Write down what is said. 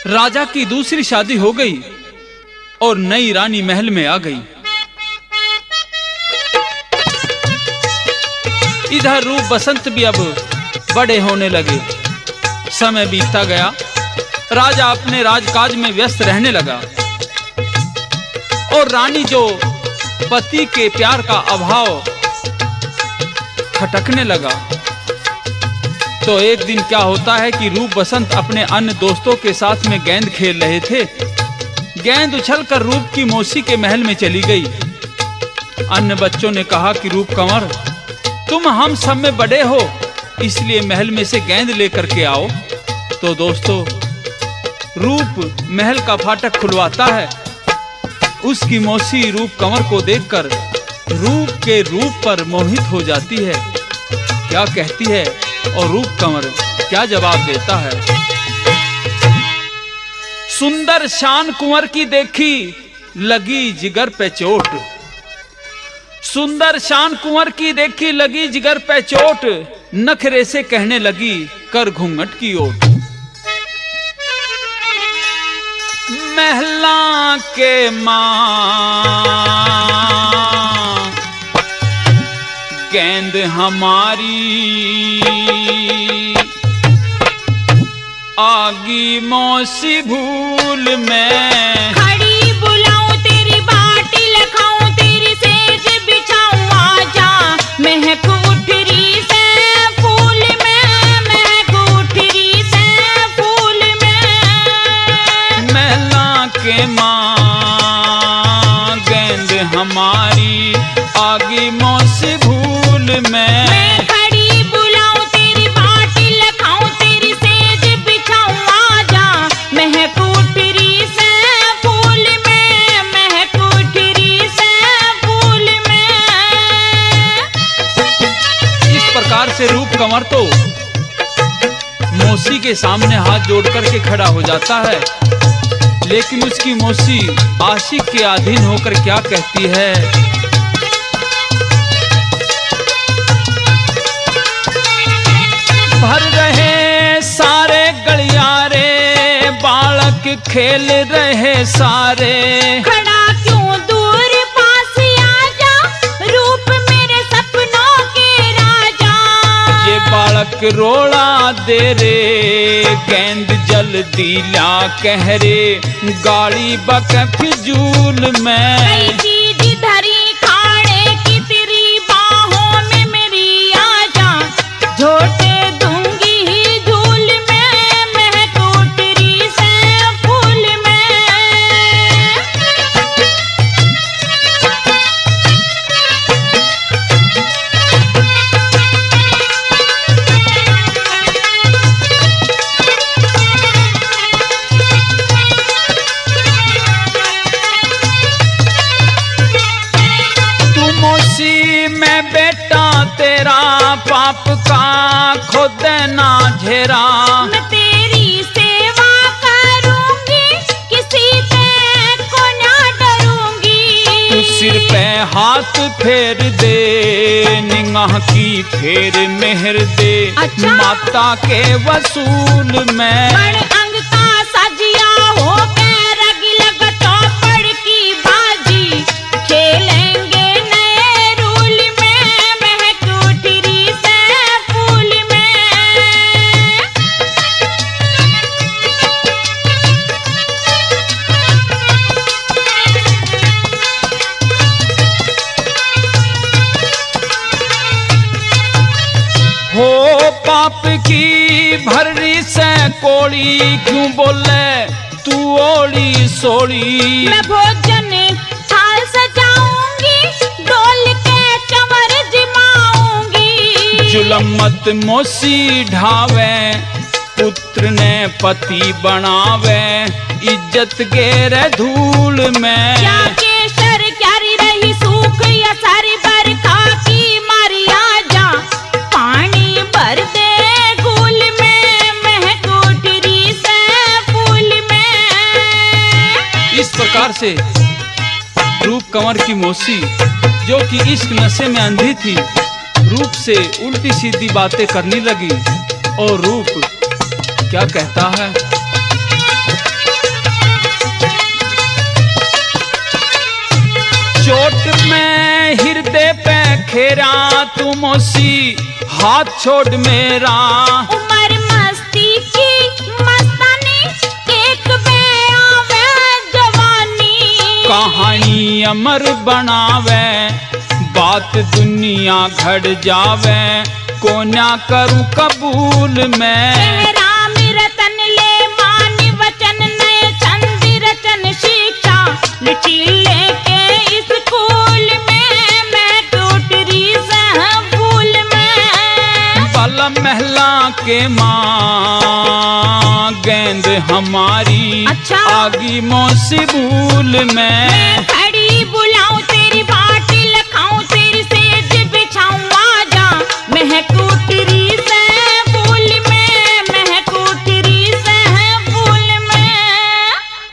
राजा की दूसरी शादी हो गई और नई रानी महल में आ गई। इधर रूप बसंत भी अब बड़े होने लगे। समय बीतता गया, राजा अपने राजकाज में व्यस्त रहने लगा और रानी जो पति के प्यार का अभाव खटकने लगा। तो एक दिन क्या होता है कि रूप बसंत अपने अन्य दोस्तों के साथ में गेंद खेल रहे थे। गेंद उछलकर रूप की मौसी के महल में चली गई। अन्य बच्चों ने कहा कि रूप कंवर, तुम हम सब में बड़े हो, इसलिए महल में से गेंद लेकर के आओ। तो दोस्तों, रूप महल का फाटक खुलवाता है। उसकी मौसी रूप कंवर को देखकर रूप के रूप पर मोहित हो जाती है। क्या कहती है और रूप कंवर क्या जवाब देता है? सुंदर शान कुंवर की देखी लगी जिगर पे चोट। सुंदर शान कुंवर की देखी लगी जिगर पे चोट, नखरे से कहने लगी कर घूंघट की ओट। महला के मां गेंद हमारी आगी मौसी भूल में। खड़ी बुलाऊं तेरी बाटी लखाऊं तेरी सेज बिछाऊं आजा महक उठरी से फूल में, महक उठरी से फूल में। महला के मां गेंद हमारी आगी मौसी भूल में। मैं खड़ी बुलाऊं तेरी बाटी लखाऊं तेरी सेज बिछाऊं आजा महक उठरी से फूल में, महक उठरी से फूल में। इस प्रकार से रूप कंवर तो मौसी के सामने हाथ जोड़ करके खड़ा हो जाता है, लेकिन उसकी मौसी आशिक के अधीन होकर क्या कहती है? भर रहे सारे गलियारे बालक खेल रहे सारे। खड़ा क्यों दूर पास आजा रूप मेरे सपनों के राजा। ये बालक रोड़ा दे रे गेंद जल्दी ला कह रे गाड़ी बक फिजूल में। कई चीज धरी खाने की तेरी बाहों में मेरी आजा झोटे दूंगी ही झूल में, महक उठरी से फूल में। मैं बेटा तेरा पाप का खुद ना झेरा। मैं तेरी सेवा करूंगी किसी से को ना डरूंगी। तू सिर पे हाथ फेर दे निगाह की फेर मेहर दे। अच्छा? माता के वसूल में। बड़ अंग का सजिया हो के रग लग चौपड़ की बाजी खेलेंगे नए रूल में, महक उठरी से फूल में। हो पाप की भर्री से कोड़ी क्यों बोले तू ओड़ी सोड़ी। मैं भोजन थाल सजाऊंगी डोल के चंवर जिमाऊंगी। जुलम मत मौसी ढावे पुत्र ने पति बनावे इज्जत गेरे धूल में। क्या केसर क्यारी रही सूख या सारी बरखा की मारी आजा पानी भर दे घूल में, महक उठरी से फूल में। इस प्रकार से रूप कंवर की मौसी जो कि इश्क नशे में अंधी थी, रूप से उल्टी सीधी बातें करने लगी और रूप क्या कहता है? तेरा तू मौसी हाथ छोड़ मेरा। उमर मस्ती की मस्तानी एक आवे जवानी। कहानी अमर बनावे बात दुनिया घड़ जावे को ना करूं कबूल मैं। राम रतन ले मान वचन नए छंद रचन शिक्षा लचीले के स्कूल में मैं टूट रही भूल में। बल महला के माँ गेंद हमारी अच्छा। आगी मौसी भूल में। मैं खड़ी बुलाऊं